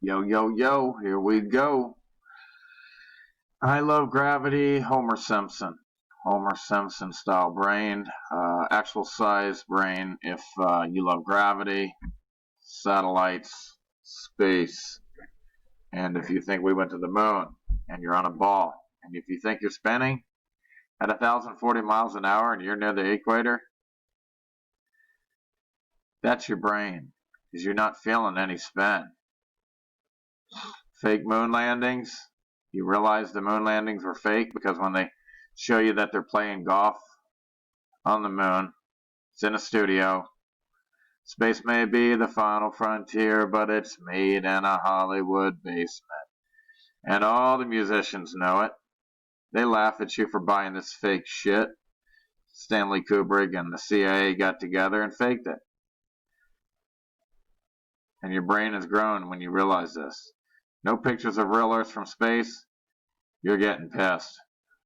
Yo, yo, yo, here we go. I love gravity, Homer Simpson. Homer Simpson style brain, actual size brain if you love gravity, satellites, space, and if you think we went to the moon and you're on a ball, and if you think you're spinning at 1,040 miles an hour and you're near the equator, that's your brain because you're not feeling any spin. Fake moon landings. You realize the moon landings were fake because when they show you that they're playing golf on the moon, it's in a studio. Space may be the final frontier, but it's made in a Hollywood basement. And all the musicians know it. They laugh at you for buying this fake shit. Stanley Kubrick and the CIA got together and faked it. And your brain is grown when you realize this. No pictures of real Earth from space. You're getting pissed.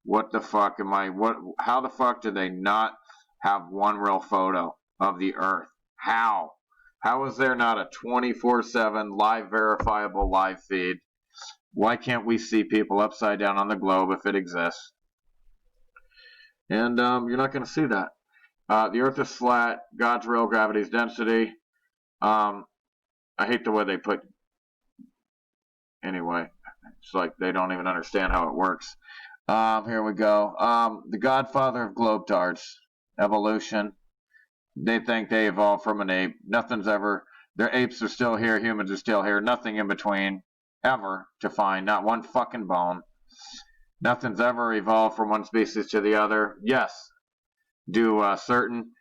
What the fuck am I? How the fuck did they not have one real photo of the Earth? How? How is there not a 24/7 live verifiable live feed? Why can't we see people upside down on the globe if it exists? And you're not going to see that. The Earth is flat. God's real. Gravity's density. I hate the way they put. Anyway, it's like they don't even understand how it works. Here we go. The godfather of globetards, evolution. They think they evolved from an ape. Nothing's ever. Their apes are still here. Humans are still here. Nothing in between, ever to find. Not one fucking bone. Nothing's ever evolved from one species to the other. Yes. Do certain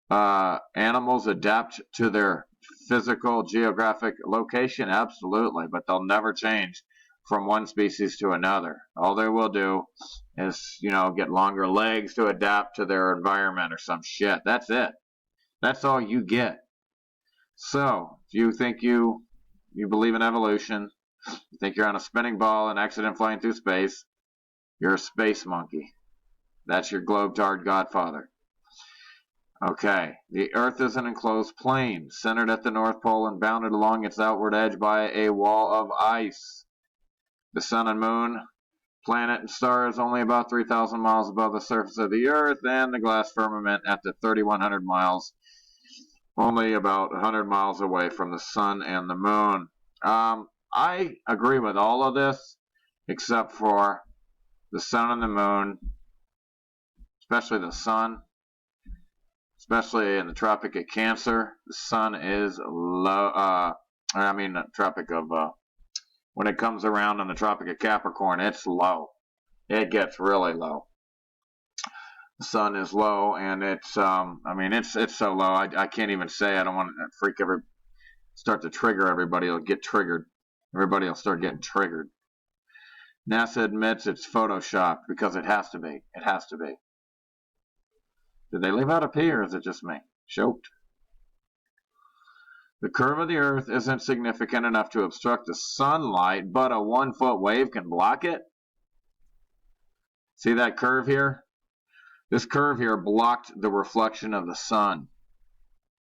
animals adapt to their physical geographic location? Absolutely, but they'll never change from one species to another. All they will do is, get longer legs to adapt to their environment or some shit. That's it. That's all you get. So, if you think you believe in evolution, you think you're on a spinning ball, an accident flying through space, you're a space monkey. That's your globetard godfather. Okay, the Earth is an enclosed plane, centered at the North Pole and bounded along its outward edge by a wall of ice. The sun and moon, planet and stars only about 3,000 miles above the surface of the Earth, and the glass firmament at the 3,100 miles, only about 100 miles away from the sun and the moon. I agree with all of this, except for the sun and the moon, especially the sun. Especially in the Tropic of Cancer, the sun is low. Tropic of when it comes around in the Tropic of Capricorn, it's low. It gets really low. The sun is low, and it's so low. I can't even say. I don't want to start to trigger everybody. It'll get triggered. Everybody will start getting triggered. NASA admits it's photoshopped because it has to be. It has to be. Did they leave out a P or is it just me? Choked. The curve of the Earth isn't significant enough to obstruct the sunlight, but a 1-foot wave can block it. See that curve here? This curve here blocked the reflection of the sun.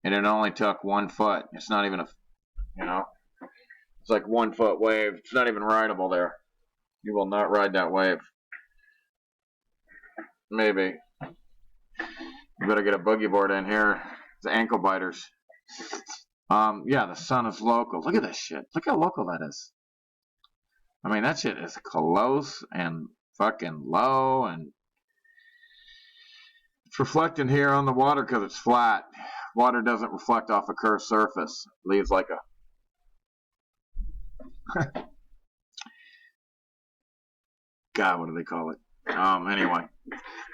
And it only took 1 foot. It's not even it's like 1-foot wave. It's not even rideable there. You will not ride that wave. Maybe. You better get a boogie board in here. It's ankle biters. The sun is local. Look at this shit. Look how local that is. I mean, that shit is close and fucking low, and it's reflecting here on the water because it's flat. Water doesn't reflect off a curved surface. It leaves like a God, what do they call it? Anyway.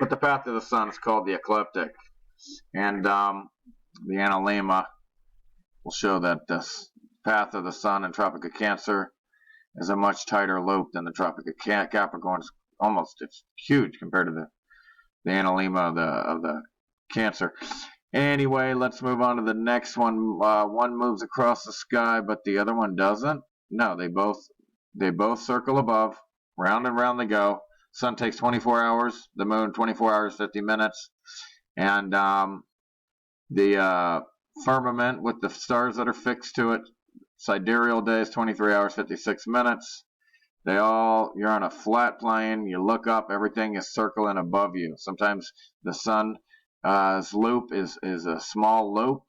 But the path of the sun is called the ecliptic. And the analemma will show that the path of the sun in Tropic of Cancer is a much tighter loop than the Tropic of Capricorn. It's huge compared to the analemma of the Cancer. Anyway, let's move on to the next one. One moves across the sky, but the other one doesn't. No, they both circle above. Round and round they go. Sun takes 24 hours. The moon 24 hours 50 minutes. And the firmament with the stars that are fixed to it Sidereal days, 23 hours, 56 minutes. You're on a flat plane, you look up, everything is circling above you. Sometimes the sun's loop is a small loop,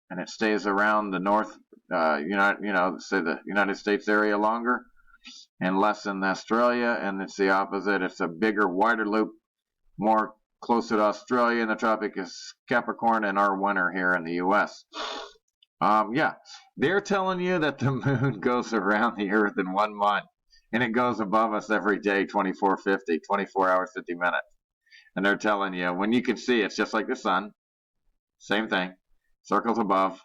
and it stays around the north, say the United States area longer, and less in Australia, and it's the opposite. It's a bigger, wider loop, more closer to Australia, and the tropic is Capricorn, and our winter here in the U.S. They're telling you that the moon goes around the Earth in 1 month, and it goes above us every day, 24 hours, 50 minutes. And they're telling you, when you can see, it's just like the sun, same thing, circles above,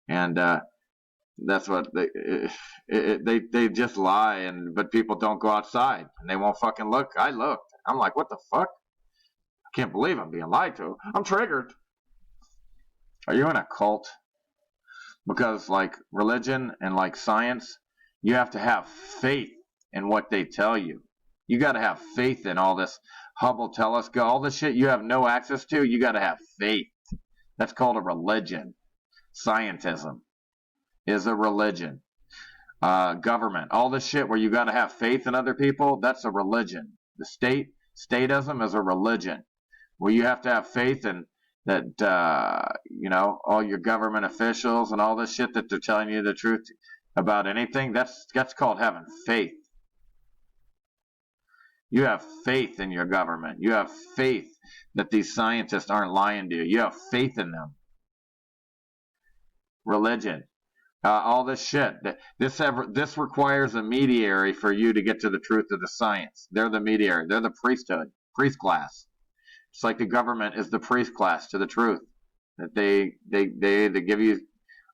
and that's what they just lie, but people don't go outside, and they won't fucking look. I looked. I'm like, what the fuck? I can't believe I'm being lied to. I'm triggered. Are you in a cult? Because like religion and like science, you have to have faith in what they tell you. You got to have faith in all this Hubble telescope, all this shit you have no access to. You got to have faith. That's called a religion. Scientism is a religion. Government, all this shit where you got to have faith in other people, that's a religion. The statism is a religion where you have to have faith in that, all your government officials and all this shit that they're telling you the truth about anything. That's called having faith. You have faith in your government. You have faith that these scientists aren't lying to you. You have faith in them. Religion. All this shit. This requires a mediary for you to get to the truth of the science. They're the mediary. They're the priesthood, priest class. It's like the government is the priest class to the truth. That they give you.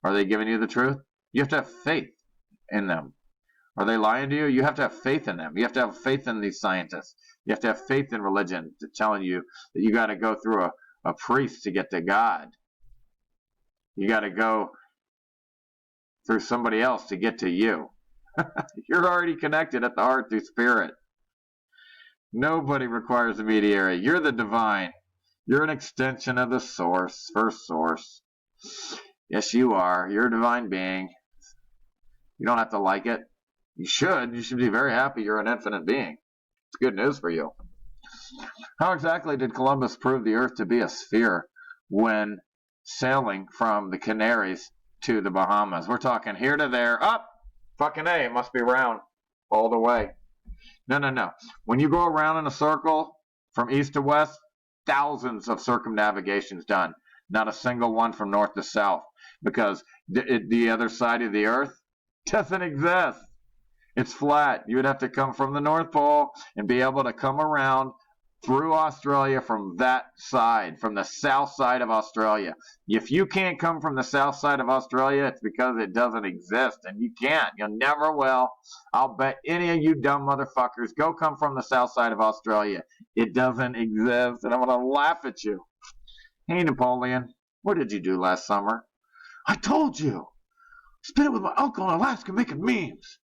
Are they giving you the truth? You have to have faith in them. Are they lying to you? You have to have faith in them. You have to have faith in these scientists. You have to have faith in religion, telling you that you got to go through a priest to get to God. You got to go through somebody else to get to you. You're already connected at the heart through spirit. Nobody requires a mediary. You're the divine. You're an extension of the source, first source. Yes, you are. You're a divine being. You don't have to like it. You should. You should be very happy you're an infinite being. It's good news for you. How exactly did Columbus prove the Earth to be a sphere when sailing from the Canaries to the Bahamas? We're talking here to there. Up! Fucking A, it must be round all the way. No. When you go around in a circle from east to west, thousands of circumnavigations done. Not a single one from north to south. Because the other side of the Earth doesn't exist. It's flat. You would have to come from the North Pole and be able to come around through Australia from that side, from the south side of Australia. If you can't come from the south side of Australia, it's because it doesn't exist, and you can't. You never will. I'll bet any of you dumb motherfuckers go come from the south side of Australia. It doesn't exist, and I'm going to laugh at you. Hey, Napoleon, what did you do last summer? I told you. Spent it with my uncle in Alaska making memes.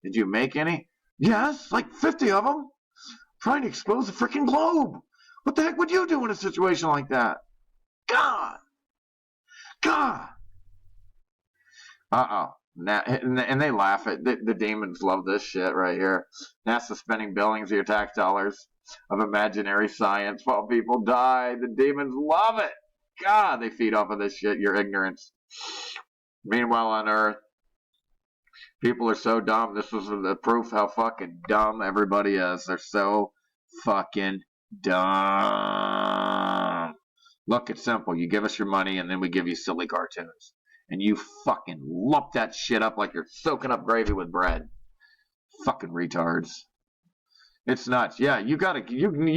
Did you make any? Yes, like 50 of them. Trying to expose the freaking globe. What the heck would you do in a situation like that? God. Uh-oh. And they laugh at the demons love this shit right here. NASA spending billions of your tax dollars of imaginary science while people die. The demons love it. God, they feed off of this shit, your ignorance. Meanwhile on Earth, people are so dumb. This was the proof how fucking dumb everybody is. They're so fucking dumb. Look, it's simple. You give us your money and then we give you silly cartoons. And you fucking lump that shit up like you're soaking up gravy with bread. Fucking retards. It's nuts. Yeah, you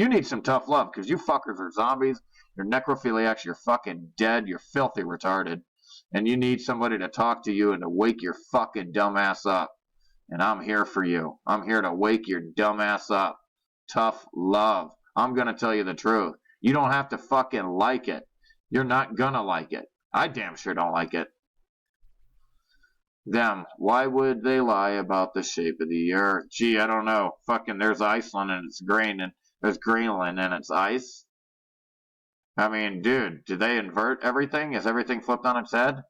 need some tough love because you fuckers are zombies. You're necrophiliacs. You're fucking dead. You're filthy retarded. And you need somebody to talk to you and to wake your fucking dumb ass up. And I'm here for you. I'm here to wake your dumb ass up. Tough love. I'm going to tell you the truth. You don't have to fucking like it. You're not going to like it. I damn sure don't like it. Them. Why would they lie about the shape of the earth? Gee, I don't know. Fucking there's Iceland and it's green and there's Greenland and it's ice. I mean, dude, did they invert everything? Is everything flipped on its head?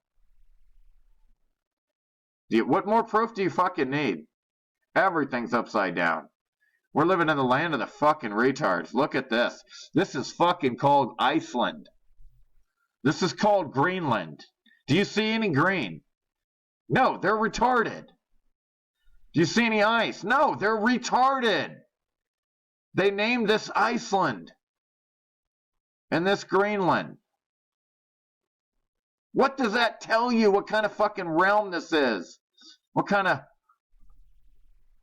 What more proof do you fucking need? Everything's upside down. We're living in the land of the fucking retards. Look at this. This is fucking called Iceland. This is called Greenland. Do you see any green? No, they're retarded. Do you see any ice? No, they're retarded. They named this Iceland and this Greenland. What does that tell you? What kind of fucking realm this is? What kind of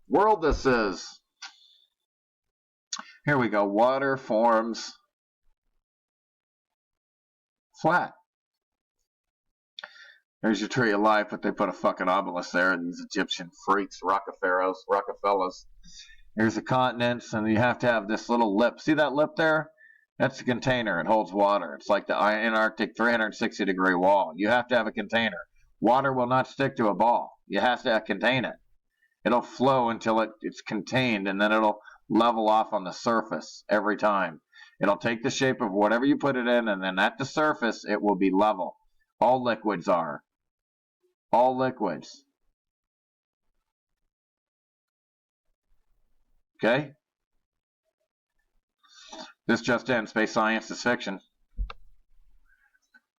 world this is? Here we go. Water forms flat. There's your tree of life, but they put a fucking obelisk there. These Egyptian freaks, Rockefellers. Here's the continents, and you have to have this little lip. See that lip there? That's a container. It holds water. It's like the Antarctic 360-degree wall. You have to have a container. Water will not stick to a ball. You have to contain it. It'll flow until it's contained, and then it'll level off on the surface every time. It'll take the shape of whatever you put it in, and then at the surface, it will be level. All liquids are. All liquids. Okay? This just in. Space science is fiction.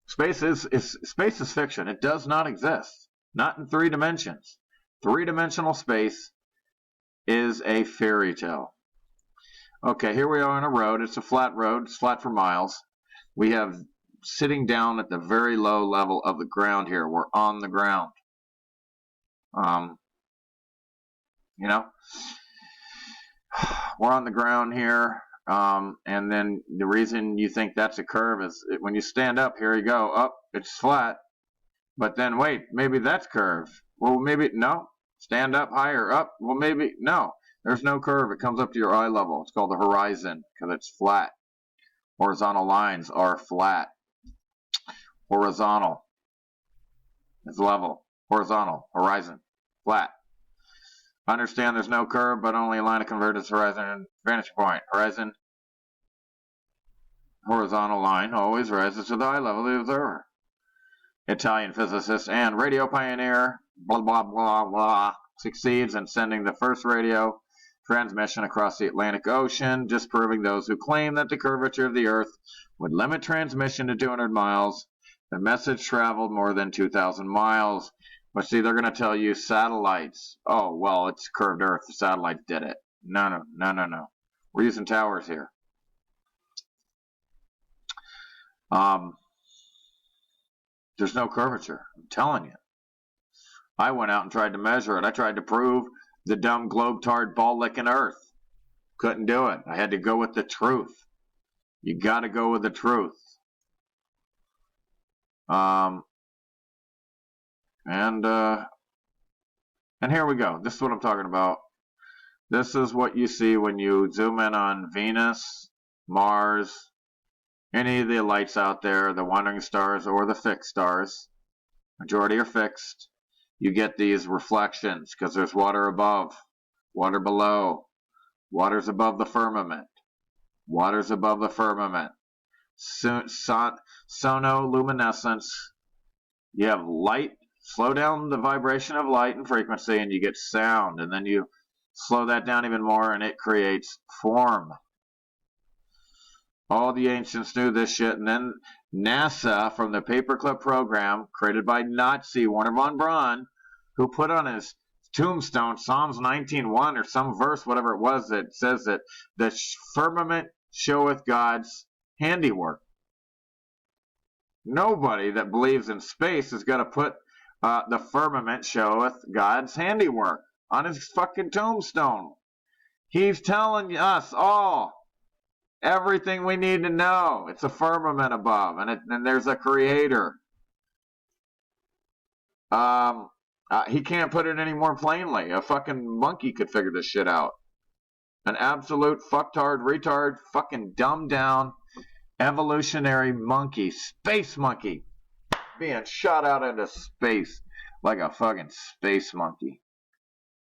Space is fiction. It does not exist. Not in 3 dimensions. 3-dimensional space is a fairy tale. Okay, here we are on a road. It's a flat road. It's flat for miles. We have sitting down at the very low level of the ground here. We're on the ground. We're on the ground here. And then the reason you think that's a curve is when you stand up, here you go, up, it's flat. But then wait, maybe that's curved. Well, maybe, no. Stand up higher, up. Well, maybe, no. There's no curve. It comes up to your eye level. It's called the horizon because it's flat. Horizontal lines are flat. Horizontal is level. Horizontal, horizon, flat. Understand there's no curve, but only a line of convergence horizon and vantage point. Horizon, horizontal line always rises to the eye level of the observer. Italian physicist and radio pioneer, blah, blah, blah, blah, succeeds in sending the first radio transmission across the Atlantic Ocean, disproving those who claim that the curvature of the Earth would limit transmission to 200 miles. The message traveled more than 2,000 miles. But see, they're going to tell you satellites. Oh, well, it's curved Earth. The satellites did it. No. We're using towers here. There's no curvature. I'm telling you. I went out and tried to measure it. I tried to prove the dumb globe-tard ball-licking Earth. Couldn't do it. I had to go with the truth. You got to go with the truth. And here we go. This is what I'm talking about. This is what you see when you zoom in on Venus, Mars, any of the lights out there, the wandering stars or the fixed stars. Majority are fixed. You get these reflections because there's water above, water below, water's above the firmament, water's above the firmament. Sonoluminescence. You have light. Slow down the vibration of light and frequency and you get sound, and then you slow that down even more and it creates form. All the ancients knew this shit, and then NASA, from the paperclip program created by Nazi Wernher von Braun, who put on his tombstone Psalms 19:1 or some verse, whatever it was, that says that the firmament showeth God's handiwork. Nobody that believes in space is going to put the firmament showeth God's handiwork on his fucking tombstone. He's telling us all everything we need to know. It's a firmament above, and there's a creator. He can't put it any more plainly. A fucking monkey could figure this shit out. An absolute fucktard, retard, fucking dumbed down, evolutionary monkey, space monkey, being shot out into space like a fucking space monkey.